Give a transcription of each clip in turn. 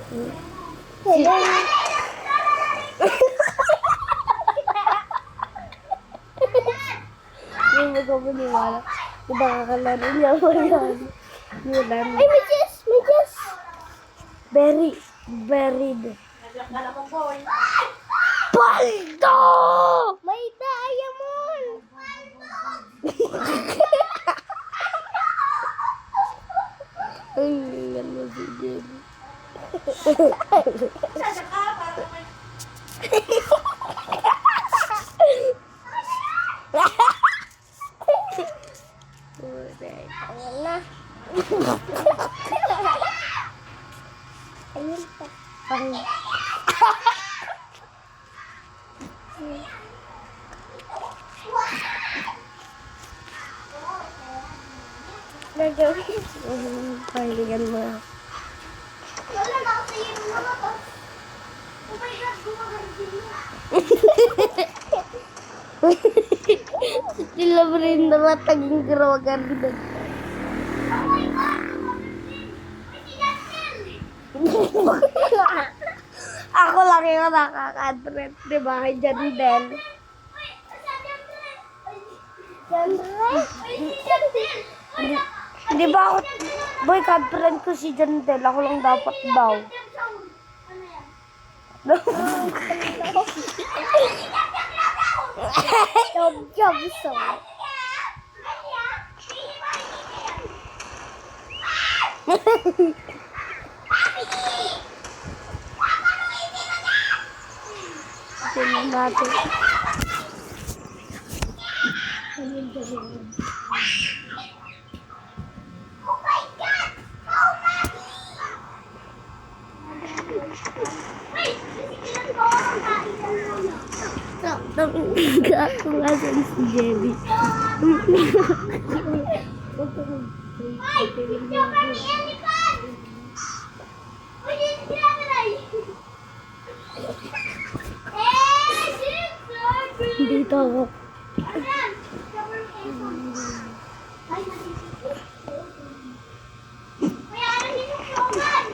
Yung magpapaniwala. Diba kakalaro niya mo yan? Yulan. Ay, may chess! May chess! Buried. Paldo! May diamond! Ay, ano si Jenny. Ayan na. Ayun pa. Pahilingan mo. Wala na ako sa iyo mga to. Oh my God, gumagaling na. Sila mo rin na mataging garawagan din. Oh my God, gumagaling. May sinasel. Ako lang yung nakaka-address, di ba? Kay Jandel. Uy, saan yan, Dre? Jandre? Uy, si Jandel. Uy, Di ba ako, boy, ka-friend ko si Jandel. Ako lang dapat daw. ano yan? Job song. Tingnan natin. Ako nga sa si Jelly. Ay, video kami, elephant! Uy, yun si Amalay! Sister! Dito ako. Ayan! Ay, nasisip. Kaya ano sinusuman?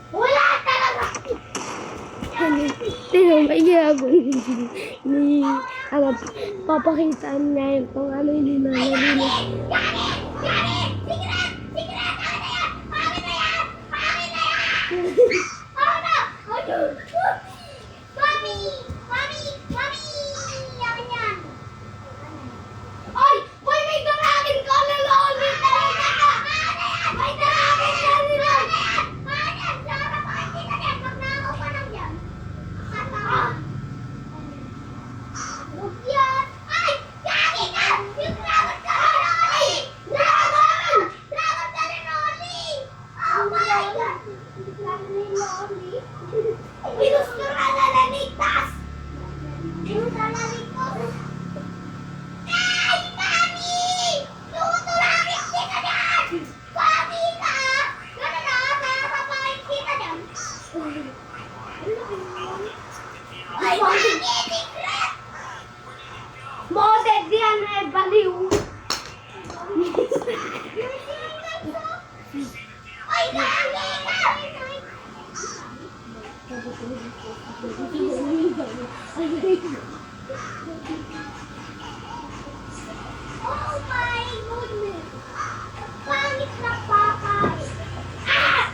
Wala talaga! Tingnan mo, iyagong ni, ano, papakitaan niya yun kung ano yung ninangalina. Secret! Secret! Ano na yan? Pangit na yan! Pangit na yan! Ano? Mami! Mami! Mami! Yan yan! Ay! Boy, may daragin ka! Lalo! Talaga ka! May daragin ka! Lalo! Ano yan? Sarap! Pakikita niyan! Magnakaw ka lang yan! Huwag yan! Ay! Yaki ka! Yung dragon ka rin, Oli! Dragon! Dragon ka rin, Oli! Oh my God! Dragon rin, Oli? Pinos ka na nalaligtas! Pinos ka nalaligtas! Ay! Mami! Tutulakit kita dyan! Mami ka! Gano'n na! Nakakapakit kita dyan! Ay! Mami! Secret! Moded yan eh, baliw. Ay! Dami ka! Oh my goodness! Pangit na papay! Ah!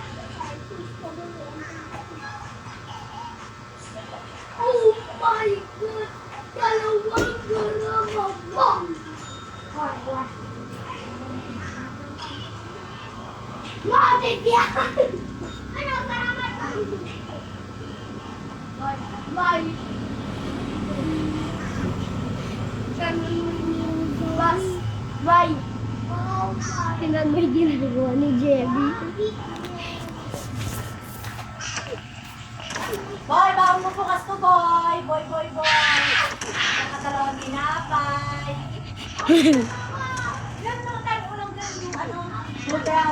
Oh my God! Dalawang garamabang! Matik yan! Ano garamabang? Bye! Ganun yung bus. Bye. Oh my Tingnan mo yung ginagawa ni Jelly. Boy, baka mo bukas ko, boy. Boy, boy, boy. Nakadalawang tinapay. Yan mga tayo ulang ganun yung ano. Hotel.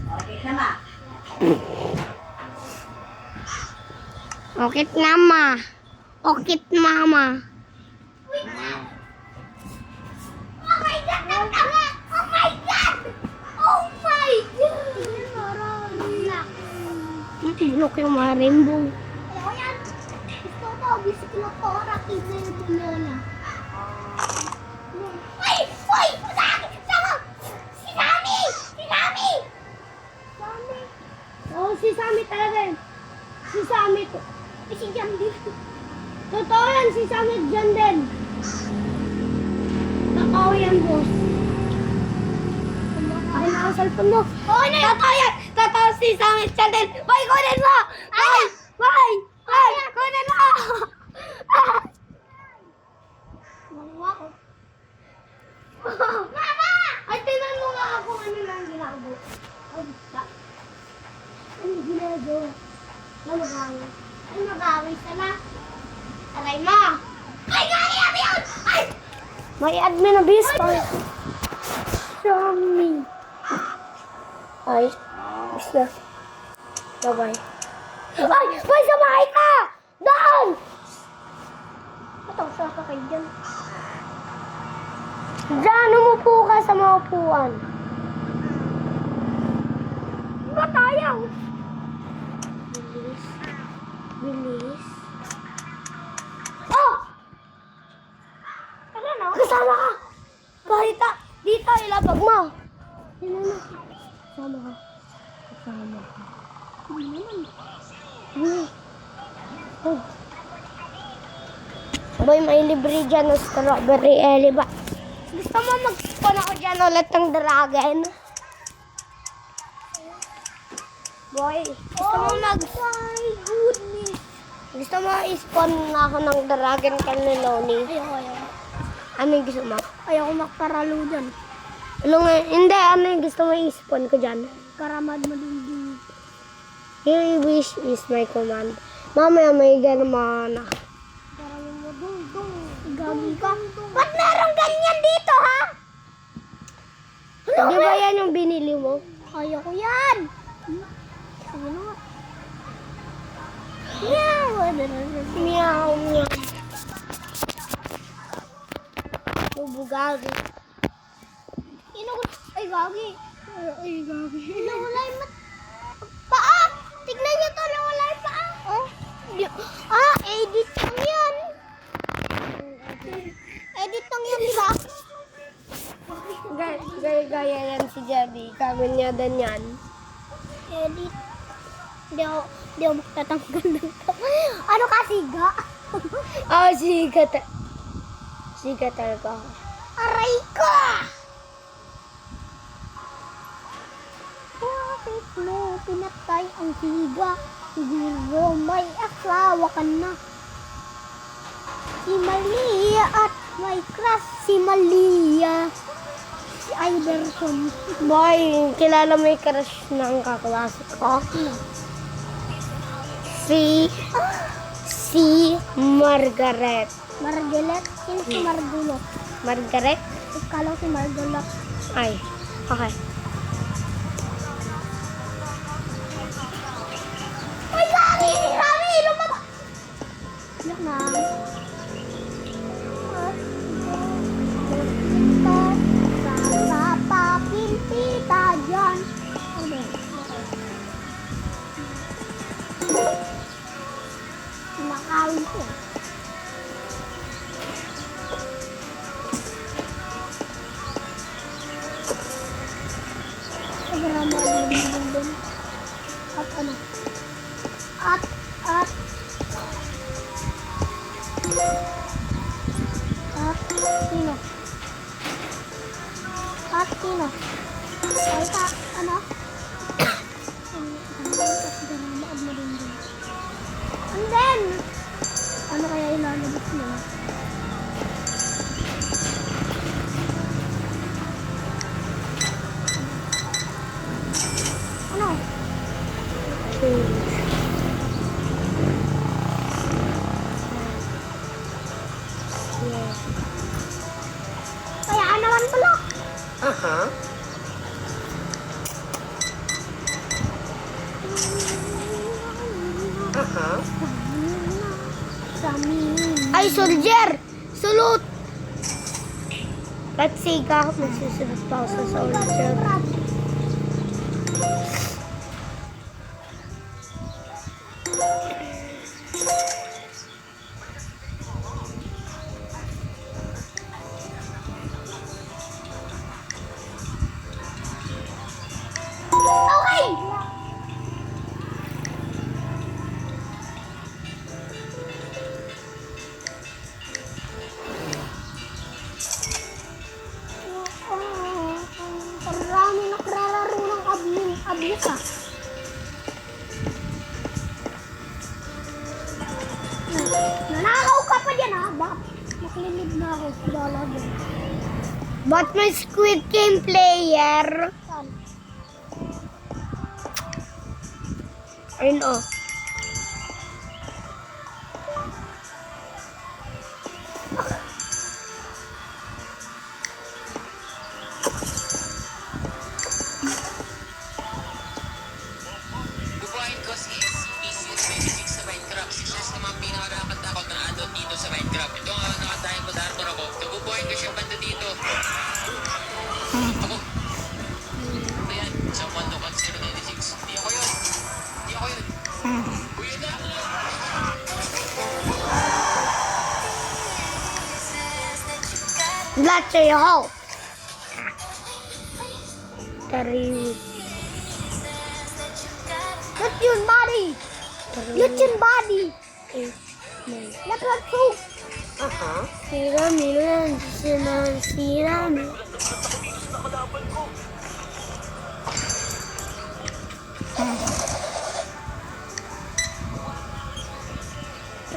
Okay, nama. Okit nama. Okit mama. nagtatanga! Oh my God! Oh my God! Look yung mga rainbow. Ayaw yan. Gusto ko, bisiklotora, kinililona. Ay! Uy! Saan? Saan? Si Sammy! Si Sammy! Sammy? Oo, si Sammy talaga yun. Si Sammy to. Eh, si Jam din. Totoo yan, si Sammy dyan din. Totoo yan, boss. Ay, na ang cellphone mo. Oo na yun! Totoo yan! Totoo si Sammy dyan din. Boy, kunin mo! Boy! Boy! Boy! Kunin mo! Makuha ko. Mama! Ay, tinan mo nga ako ano lang ginagawa. Ano ginagawa? Namagawa. Ay, mag-away sila. Aray mo! Ay, gani natin yun! Ay! May admin na bis pa. Sammy. Ay, bis na. Bye-bye. Ay! Boy, samahay ka! Doon! Patong sa kayo dyan. Diyan, umupo ka sa mga upuan. Ba tayo? Bilis. Bilis. Oh! Ano no? Kasama ka! Kahita, dito, ilabag mo. Yan na. Kasama ka. Kasama ka. Ano naman? Oh. Boy, may libre dyan ng strawberry eli ba? Gusto mo mag-spawn ako dyan ulit ng dragon? Boy, gusto mo mag... My goodness! Gusto mo i-spawn na ako ng dragon kay Loni? Ayaw. Ano yung gusto mo? Ayaw magkaralo dyan. Hindi, ano yung gusto mo i-spawn ko dyan? Karamad madunding. Your wish is my command. Mamaya may gano'n na. Karamad madundong. Gagi ka. Ba't meron ganyan dito, ha? Di ba yan yung binili mo? Ayaw ko yan. Sige na nga. Meow! Meow, meow. Bubugagi. Ay, gagi. Ay, gagi. Nawala yung paa! Tignan niyo to, nawala yung paa. Oh. Edit lang yan. Edit lang yan, di ba? Gaya yan si Javi. Kaganyadan yan. Edit. Hindi ako magtatanggal ng ano ka, siga? Oh, sigat. Sigat talaga. Aray ko! Bakit mo pinatay ang siga? Siguro may asawa ka na. Si Malia at may crush si Malia. Si Iverson. Boy, kilala mo yung crush ng kaklase ko? Si Margaret. Margaret? Sino si Margulot? Margaret? Ikalaw si Margulot. Ay, okay. Ay, Gary! Gary! Lumabas! Yak na. Papapintita dyan. Nakawin ko. Programa din. At ano? At sino? At sino? Ay, ano? And then, ano kaya ilalabas nila? Ano? Kaya naman pala. Aha. Aha. Kami. Ay, soldier! Sulot! Let's see ka, magsusunod pa ako sa soldier. Okay! Marami nakrararo ng abuse ah. Nanakaw ka pa dyan ah. Makilimid na ako. Dala dyan. But my Squid Game player. Saan? Ayun oh. Bubuhayin ko si PC26 sa Minecraft. Si Chess naman pinakarapat-takot na addon dito sa Minecraft. Ito nga nakatayang ko dartor ako. Nabubuhayin ko siya banda dito. Ako. Ayan, someone look at 096. Di ako yun. Di ako yun. Kuya na. Blast your hole. Tari. Look your body! Look your body! Look at food! Sirami lang. Sirami.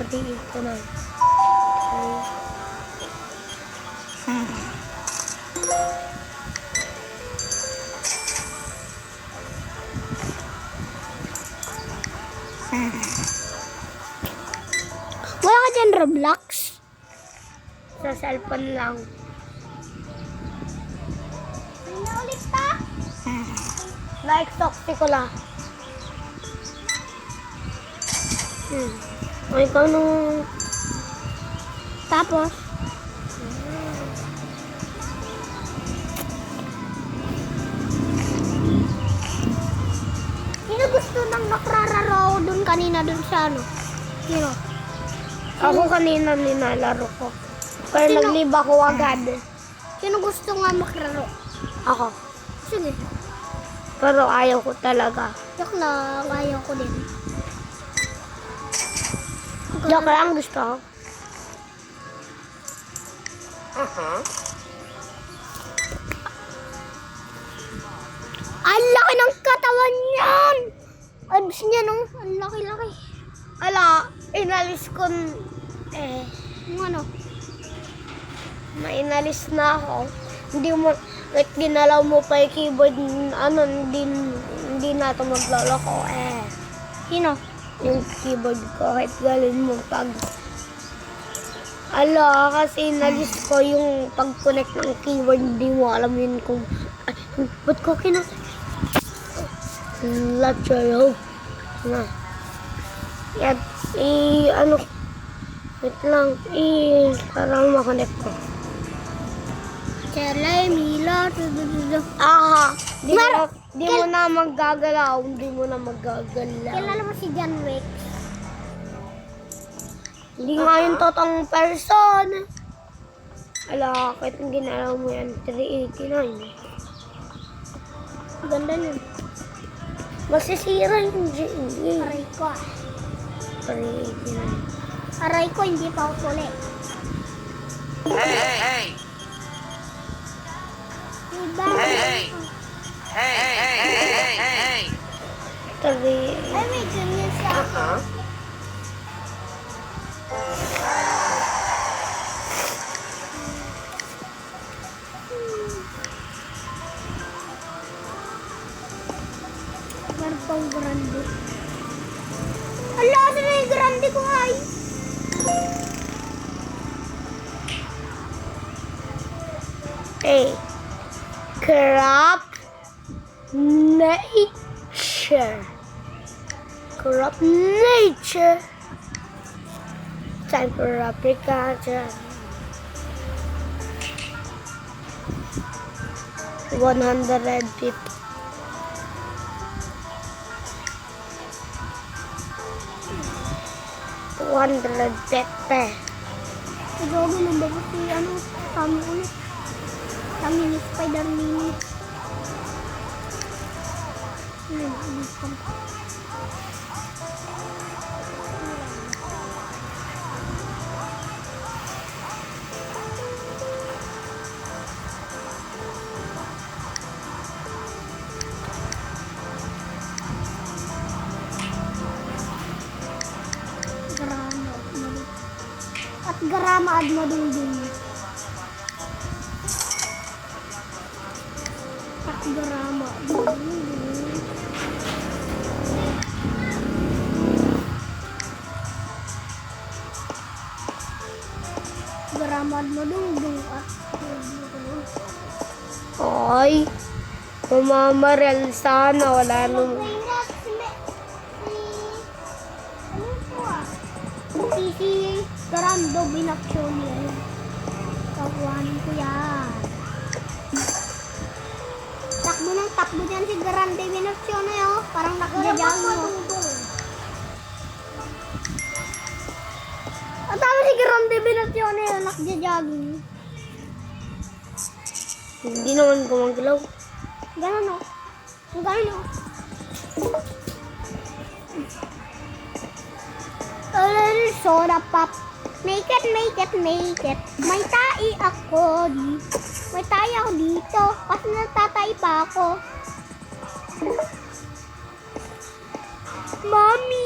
Sabihin ko na. Wala ka dyan Roblox? Sa cellphone lang. Ano na ulit ta? Like toxic ko lang. O ikaw nung... Tapos? Sino gusto nang nakrararo dun kanina dun sa ano? Sino? Ako kanina nilalaro ko. Pero Sino? nagliba ko agad. Sino gusto nga makraro? Ako. Sige. Pero ayaw ko talaga. Yak na, ayaw ko din. Joke lang gusto ko. Ang laki ng katawan niyan! Abs niya no? Ang laki-laki. Ala, inalis ko... Yung ano? Inalis na ako. Hindi mo... Like, dinalaw mo pa yung keyboard, ano, hindi na ito magloloko, Sino? yung keyboard ko, kahit galin mo pag... Ala, kasi inalis ko yung pag-connect ng keyboard, hindi mo alam yun kung... Ay, ba't ko Let's your hope. Na. Yan, ano... Wait lang, parang makonect ko. Chalay, Mila, Aha! Di mo na maggagalaw. Hindi mo na maggagalaw. Kilala mo si John Wick? Hindi nga yung totoong person. Ala, kahit yung ginalaw mo yan, 389. Ganda nun. Masisira yung GE. Aray ko. 389. Aray ko, hindi pa ako tuli. Hey, hey, hey! Diba? Hey, hey! Hey, hey, hey, hey, hey, hey, hey! 389. Ay, may ganyan siya. Meron pang grande. Ala, saan na yung grande ko ay? A. Crop nature. Crop nature. Time for agriculture. 150. $250. Siguro nung bago si kami ulit. Kami ni Spider-Man. At garama at madungdung. At garama at madungdung. Garama at madungdung at Ay, mamamarel sana. Wala nung... Si Garando binaksyon niya. Kakuhanin ko yan. Takbo dyan si Garando binaksyon na yun. Parang nakajajang mo. Ang tama si Garando binaksyon na yun. Nakajajagin. Hindi naman gumagalaw. Ganon o. Ganon o. Soda pop. Make it. May tae ako dito. May tae ako dito. Kasi natatay pa ako. Mommy.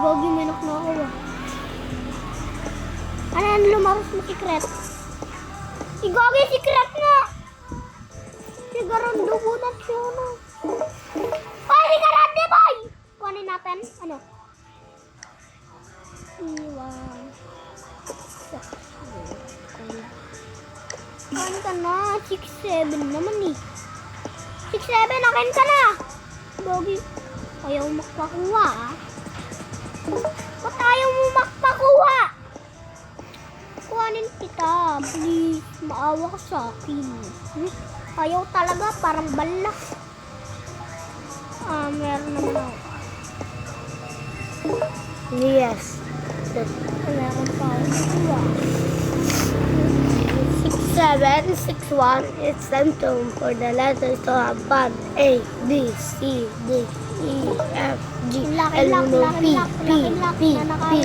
Gogi, manok na ako ah. Ano lumaros na secret? Si Gogi, secret na! Si Garando bunat siya na. Oh, si Garande boy! Kuhanin natin. Ano? Iwan. Kuhanin ka na. 6-7 naman eh. 6-7, akin ka na. Gogi, ayaw makpakuha ah. Ba't ayaw mo makpakuha? Kuhanin kita. Please, maawa ka sa akin. Ayaw talaga, parang balak. Meron naman ako. Yes. Meron pa ako. 6761. It's time for the letters to have fun. A, B, C, D, E, F, G, L, M, N, O, P, P, P, P, L, M, N, O,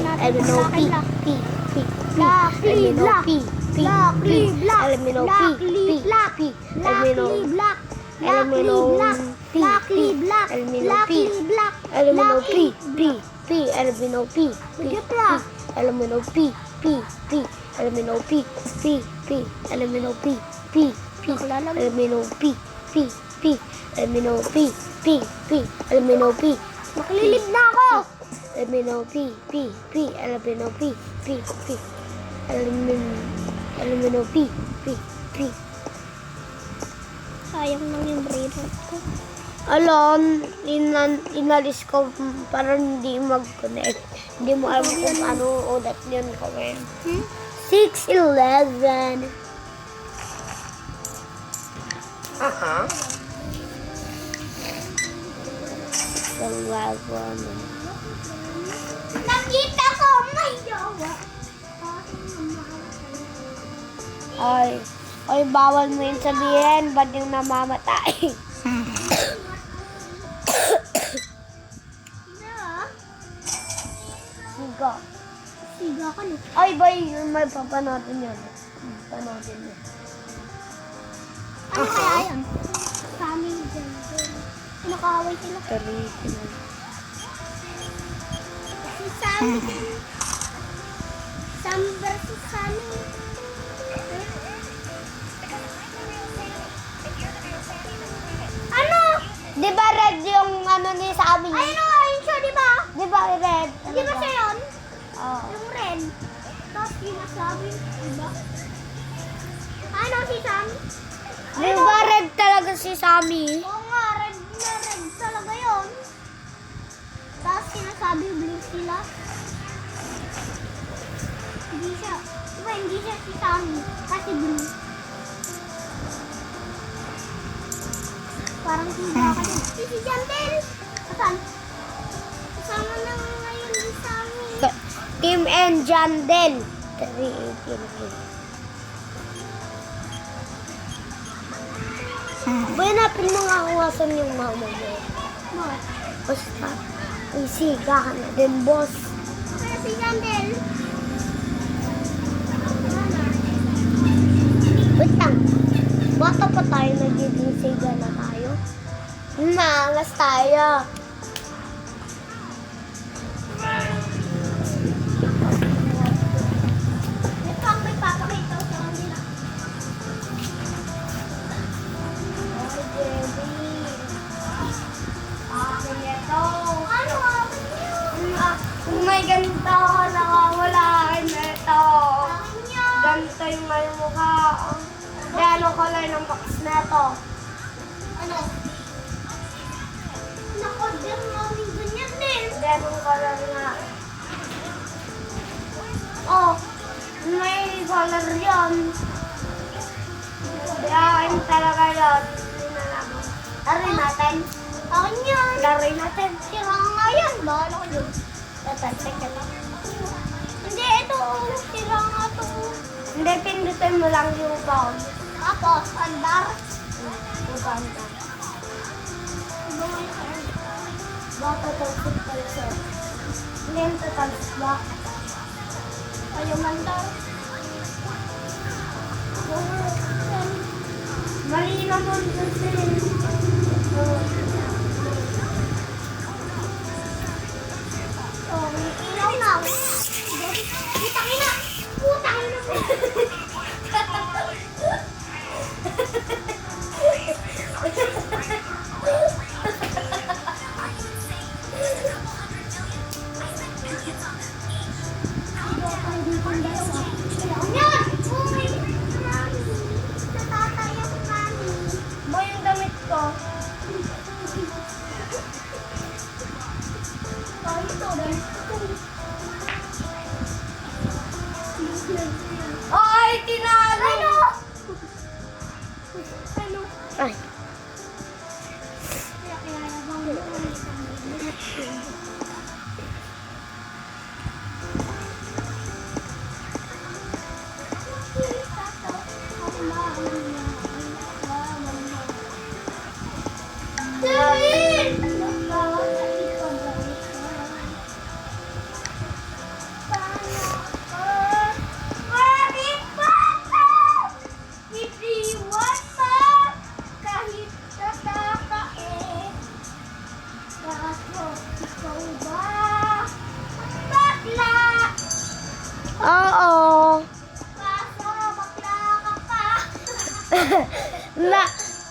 P, P, P, P, L, M, N, O, P, P, P, L, M, N, O, P, P, P, L, M, N, O, Maklilib na ako! Sayang lang yung bracelet ko. Alon, inalis ko para hindi mag-connect. Hindi mo alam kung ano ulit yun gawin. 611. Aha. 611. Nakita ko may jowa. Ay, bawal mo yun sabihin. Ba't yung namamatay? Siga. Siga ka no? Ay, boy, may papanoodin yun. Panoodin yun. Ano kaya yan? Sa amin dyan. Nakaway sila. Si Sam. Sam versus Sammy. Ano? Di ba red yung ano ni Sammy? Ayun o, ayun siya, di ba? Di ba red? Di ba siya yun? Oo. Yung red. Tapos sinasabi, di ba? Ano si Sam? Di ba red talaga si Sammy? Oo nga, red na red talaga yun. Tapos sinasabi blue sila. Hindi siya. Diba, hindi siya si Sammy. Kasi blue. Parang siya ka din. Si Jandel! Saan? Kasama na nga ngayon si Sammy. Team and Jandel. 318. Hanapin mo nga kung asan yung mama mo. Bakit? Basta, may siga ka na din, boss. Kaya si Jandel. Wait lang. Bata pa tayo, nagiging siga na tayo. Maangas tayo. Ito ang may papakita ko sa kanila. Ay, baby. Akin ito. Ano akin yun? Kung may ganito, nakawala akin na ito. Akin yun. Ganito yung may mukha. Kaya anong color ng box na ito? Ano? Nakorder mo rin ganyan din. Hindi, anong color nga? Oh, may color yun. Kaya akin talaga yun. Lari natin. Akin yun. Lari natin. Sira nga yan. Bahala ko dun. Tataltek ito. Hindi, ito. Sira nga to. Hindi, pindutin mo lang yung phone. Tapos, andar. Yung phone ka. Iba nga yung andar. Baka talsik. Hindi yung tatalsik ba? Ayaw mandar. Mali naman kasi. Oh, may ilaw na. Putang ina. Putang ina mo. Yan! Uy! Mami! Natataya si Mami. Ba yung damit ko? Tayo to, dahil ito. Ay, tinalo! Ano? Ano? Ay. Kaya kilala bang buhay sa Oo. Kaso, bakla ka pa. Na,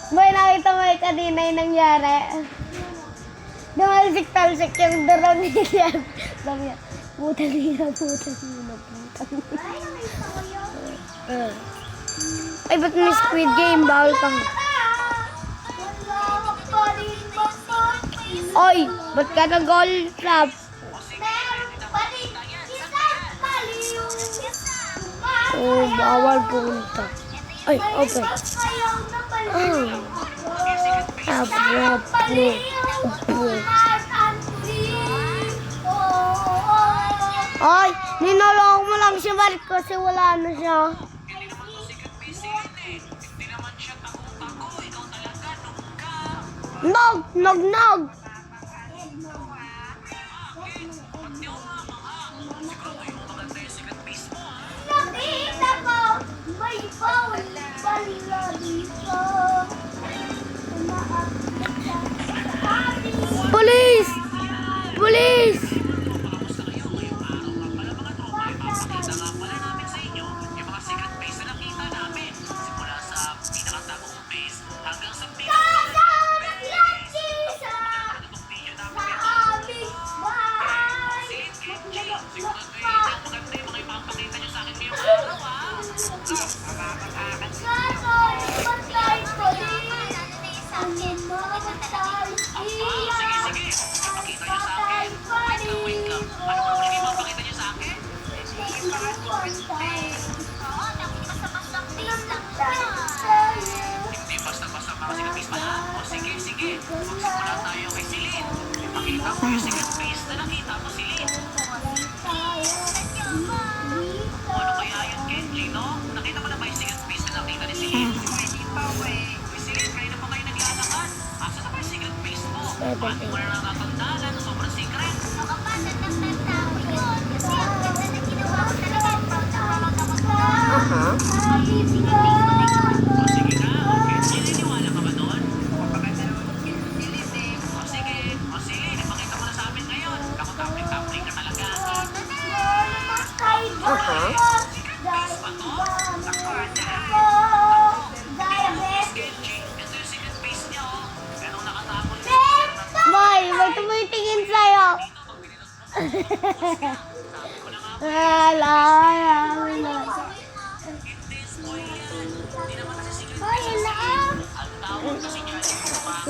boy, nakita mo yung kanina yung nangyari. Dumalsik-talsik yung drone niya. Sabi niya, putang ina. Ay, nakita ko yun. Ay, ba't may Squid Game? Bawal kang... Wala ka pa rin ba sa Oy, ba't ka nag-gold trap? meron pa rin isang baliw. Oh, bawal punta. Ay, open. Ayaw na baliw. Ay, ninolong mo lang si Mark kasi wala na siya. Nog! Nakita ko, may bawal pala dito. Umaakit sa sabi. Police! Police! Kasa naglandi sa aming bahay. Kaso, patay ko din. Ang mamatay siya. Ay, patay pa yung secret base na nakita mo si Lin. Ano kaya yun, Kenji, no? Nakita mo na ba yung secret base na nakita ni si Lin? Hindi pa, wey. Uy, si Lin, kanina pa kayo naglalakad. Asa na ba yung secret base mo? Paano mo na natatandaan? Sobrang secret. Aha. O sige nga, Kenji, niniwala ka ba doon? O sige, ipakita mo na sa amin ngayon. Ako tapling-tapling ka talaga. Aha. Secret base ba to? Kenji, ito yung secret base niya, oh. Pero nakatapon Boy, may tumitingin sa'yo. Wala.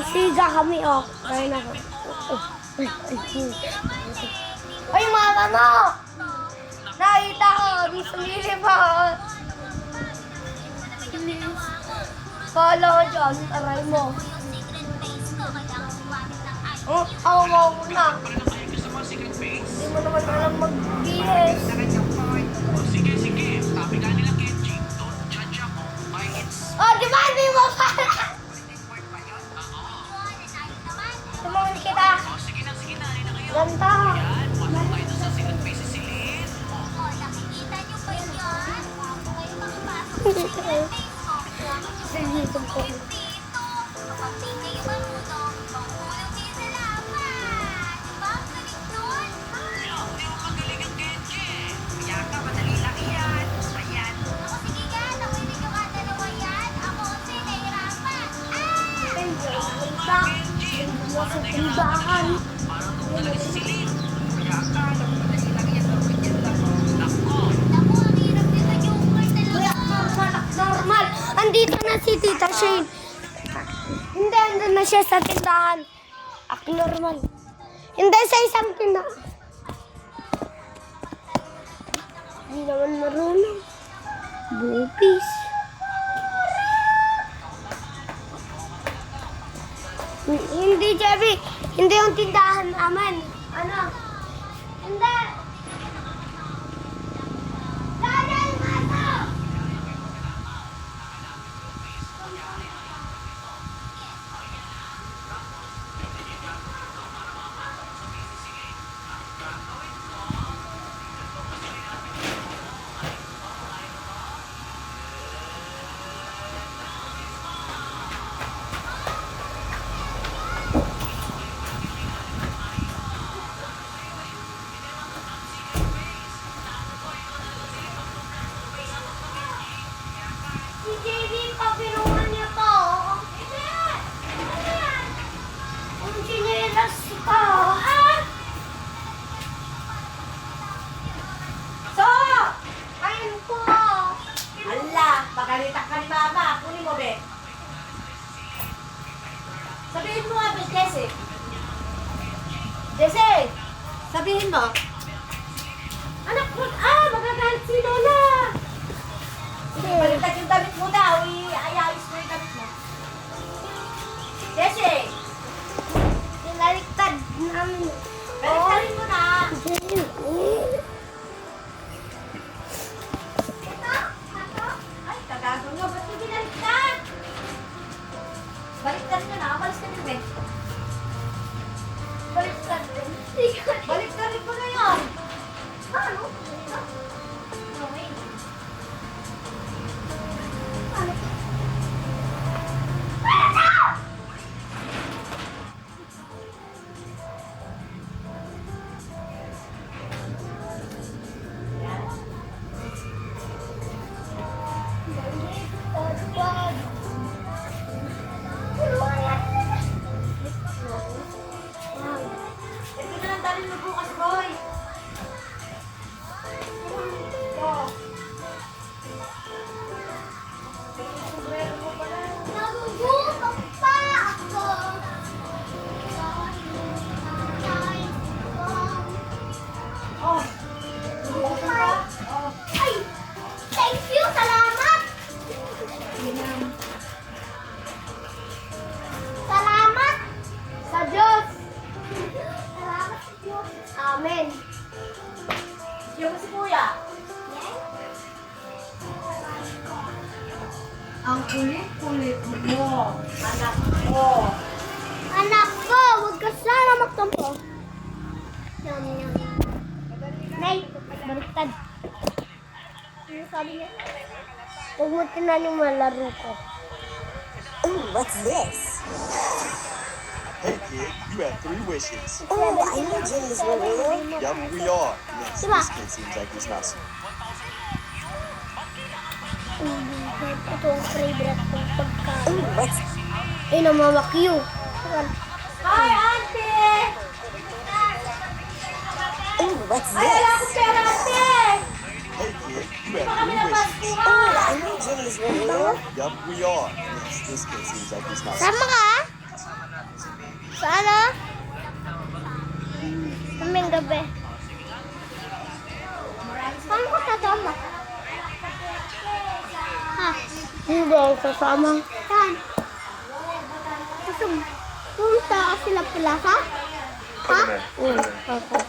Siga kami, oh. Ayun ako. Ay, mama mo! Nakita ko, di sumilip ako. Kala ko dyan, aray mo. Oh, awa ko na. gusto mo secret base? Hindi mo naman alam mag-BS. O sige, sabi nga nila, Kenji, don't judge ako by its... Oh, di ba? Hindi mo pala. Tumawin kita. O sige na, halina kayo. Ganda. Yan, pasok tayo doon sa secret base si Lin. Sige, ko. Hindi mo magaling ang Kenji. Kaya ka, madali lang yan. Ayan. Kenji, parang nahihirapan na. Parang doon talaga si Lin. Kaya ka, madali lang yan. Nako. Normal. Andito na si Tita Shane. Hindi, andun na siya sa tindahan. Normal. Hindi, sa isang tindahan. Hindi naman marunong. Bupis. Hindi, Jebby. Hindi yung tindahan naman. Ano? Hindi. Dahil maso! Si JB, papinuhan niya to. Hindi! Ano yan? Ang sinilas ko, ha? So! Ayun po! Hala, pagalitak ka ni Mama. Kunin mo, be. Sabihin mo nga, be, Jesse. Jesse! Sabihin mo. Anak ko, magagalit si Lola. Baliktad yung damit mo daw. Iayayos mo yung damit mo. Jesse! Pinaliktad namin. Baliktadin mo na. Ay, kagagawin nyo. Ba't yung binaliktad? Baliktad nyo na. Amalis ka nyo, be. Baliktad din. Baliktadin mo na yun. Ano? Okay. Ito na lang dalhin mo bukas, boy. Nagugutom pa ako. Oh. Oh my. Ay! Thank you! Salamat! Salamat! Sa Diyos! Salamat Yung si kuya. Ang kulit-kulit mo. Anak ko. Anak ko, huwag ka sana magtampo. Yum, yum. Nay, baliktad. Ano sabi niya? Huwag mo tinan yung malaro ko. Ooh, what's this? Hey kid, you have 3 wishes. Oh, I know Jim is real. Yup, we are. Yes, Diba? this kid seems like he's not. Ito ang favorite kong pagkain. Ooh, what's Ay, namamakyo. Hi, auntie! Ooh, what's Ay, wala this? akong pera, ate! Hey kid, you have Kami 3 na wishes. baskuhan! Oh, I know Jim is real. Yup, we are. Yes, this kid seems like he's not. Sama ka? Saan ah? Kaming gabi. Saan ko sasama? Ha? Hindi ba ako sasama? Saan? Punta ka sila plaza? Ha? Okay.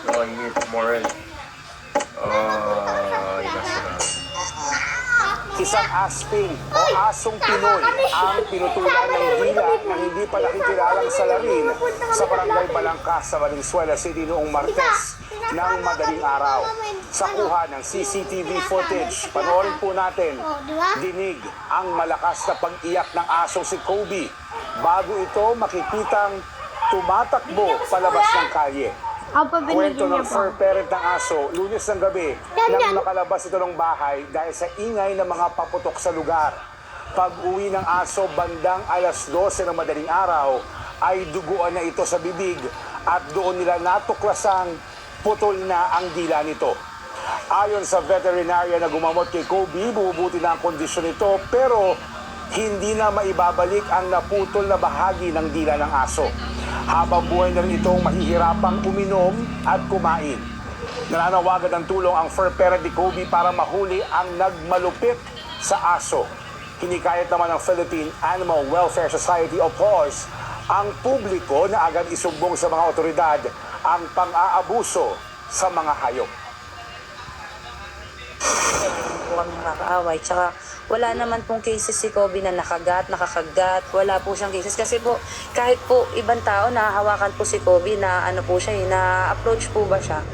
No, you need more in. Isang asping o asong Pinoy ang pinutulan ng dila na hindi pa nakikilalang salarin sa barangay Balangkas sa Valenzuela City noong Martes ng madaling araw. Sa kuha ng CCTV footage, panoorin po natin, Oh, di ba? dinig ang malakas na pag-iyak ng asong si Kobe bago ito makikitang tumatakbo palabas ng kalye. Ako pa Kwento binigyan niya ng pa. fur parent ng aso, Lunes ng gabi, Yan, yan. nang makalabas ito ng bahay dahil sa ingay ng mga paputok sa lugar. Pag-uwi ng aso bandang alas 12 ng madaling araw, ay duguan na ito sa bibig at doon nila natuklasang putol na ang dila nito. Ayon sa veterinarian na gumamot kay Kobe, bumubuti na ang kondisyon nito pero hindi na maibabalik ang naputol na bahagi ng dila ng aso. Habang buhay na rin itong mahihirapang uminom at kumain. Nananawagan ng tulong ang fur parent ni Kobe para mahuli ang nagmalupit sa aso. Hinikayat naman ng Philippine Animal Welfare Society o PAWS ang publiko na agad isumbong sa mga otoridad ang pang-aabuso sa mga hayop. Huwag nakakaaway. Tsaka wala naman pong cases si Kobe na nakakagat. Wala po siyang cases. Kasi po, kahit po ibang tao, nahahawakan po si Kobe na ano po siya, na-approach po ba siya.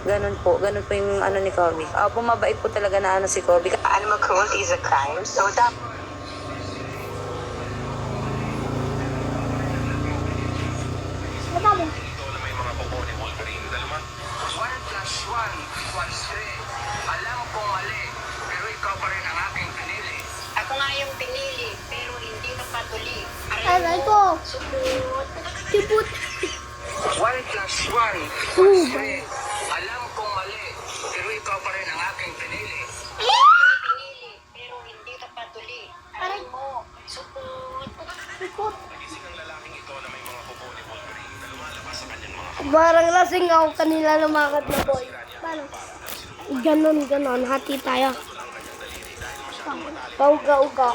Ganun po yung ano ni Kobe. Mabait po talaga na ano si Kobe. Animal cruelty is a crime, so that Baba mo. Alam kong mali, pero ikaw pa rin ang aking pinili. ako nga yung pinili, pero hindi napatuli. Aray ko. Siput. 1 plus 1 equals 3. Alam kong mali, pero ikaw pa rin ang aking pinili. Pinili, pero hindi napatuli. Aray mo, supot. Siput. Parang lasing ako kanila lumakad na boy. Paano? Ganon. Hati tayo. Pauga-uga.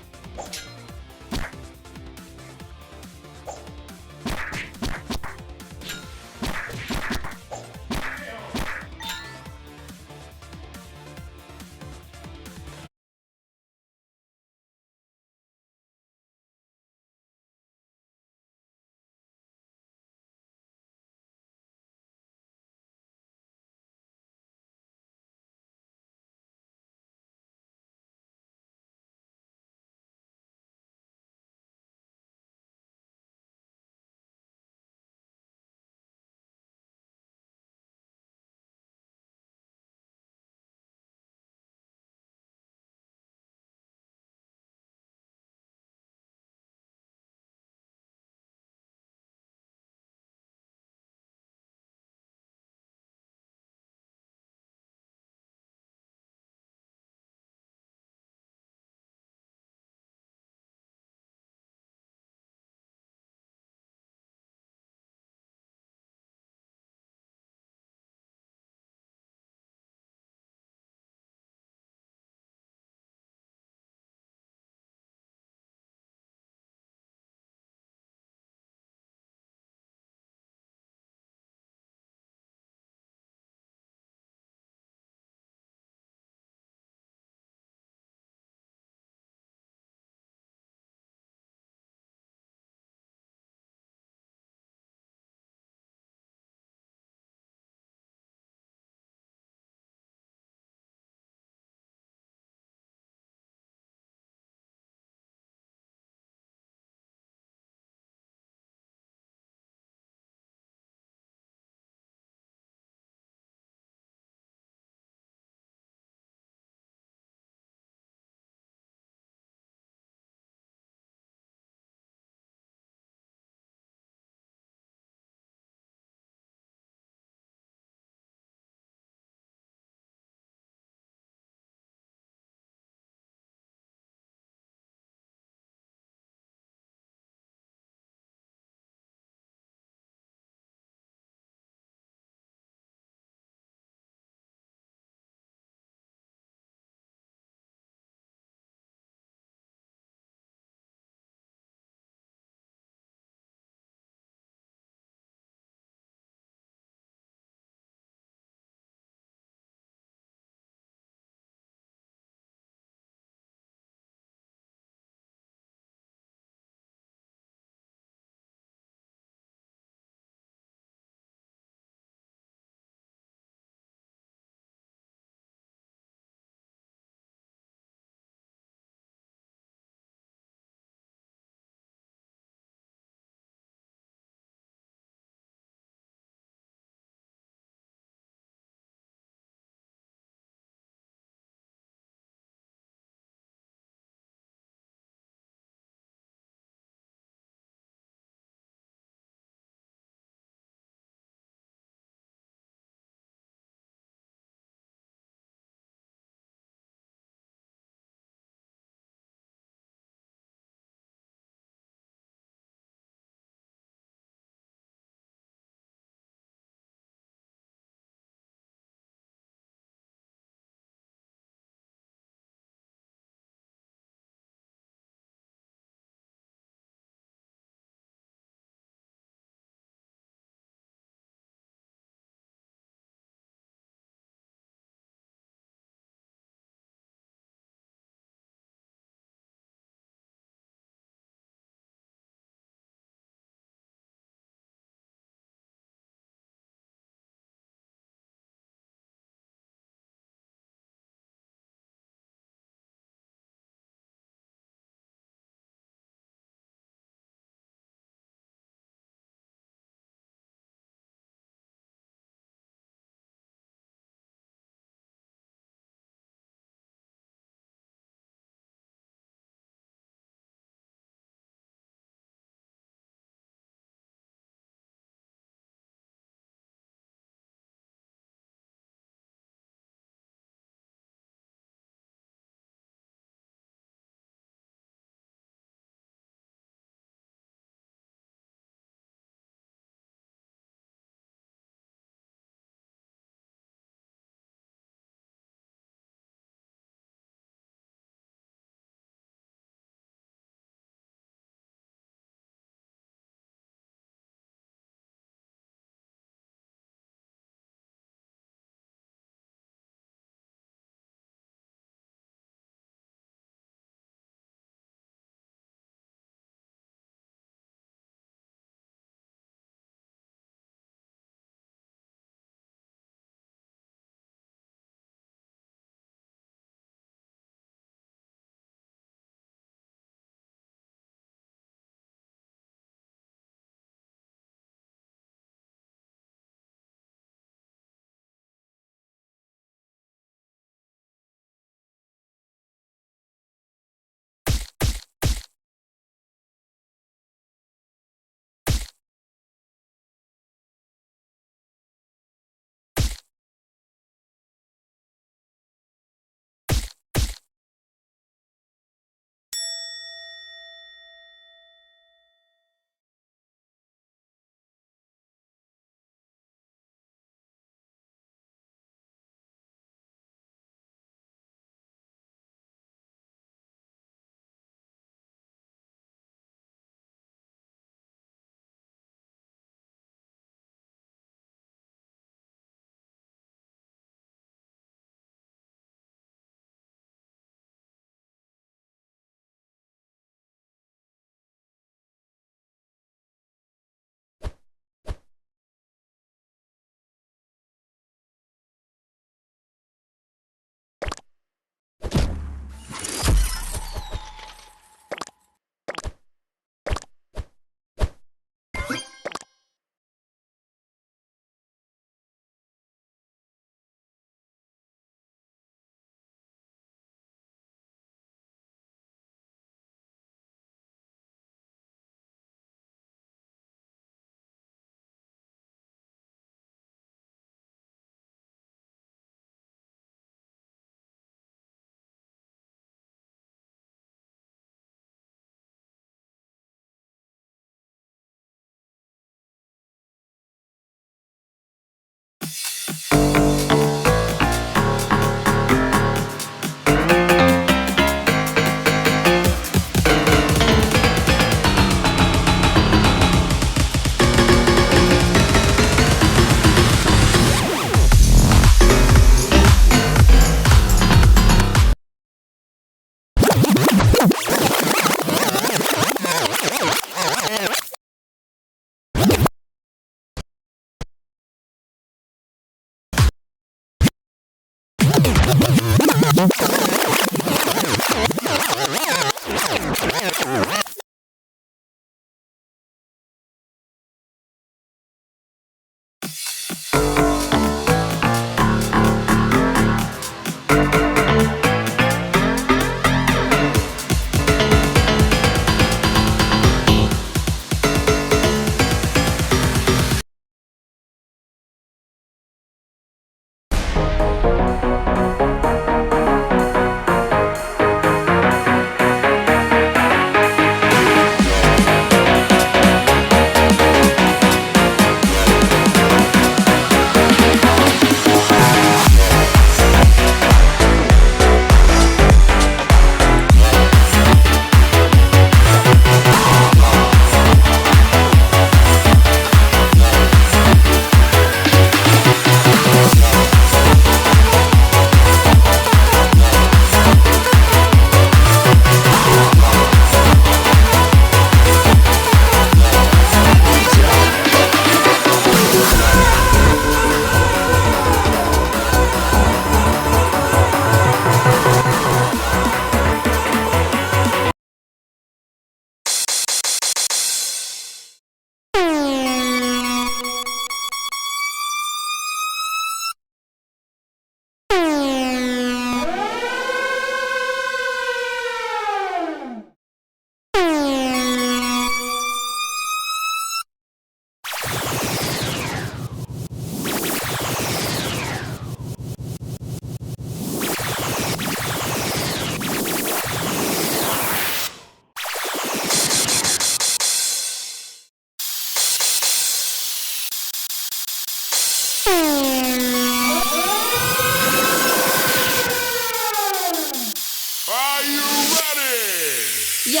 Yo,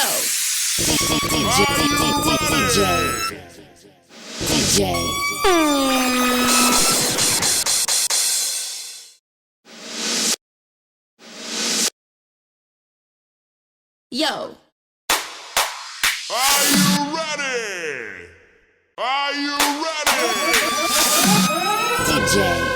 DJ. Yo. Are you ready? Are you ready? DJ.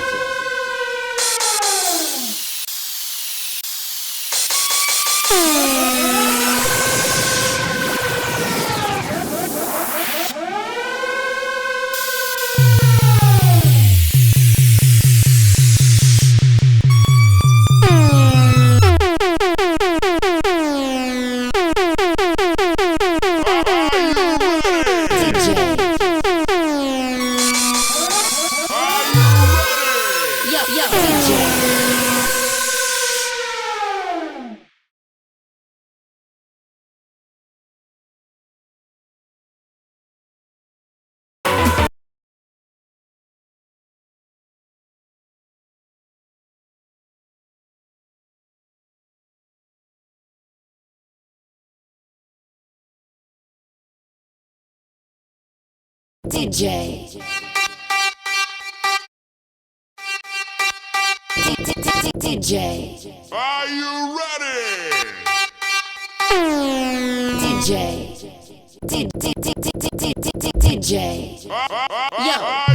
DJ. DJ. Are you ready? DJ. DJ. Yo.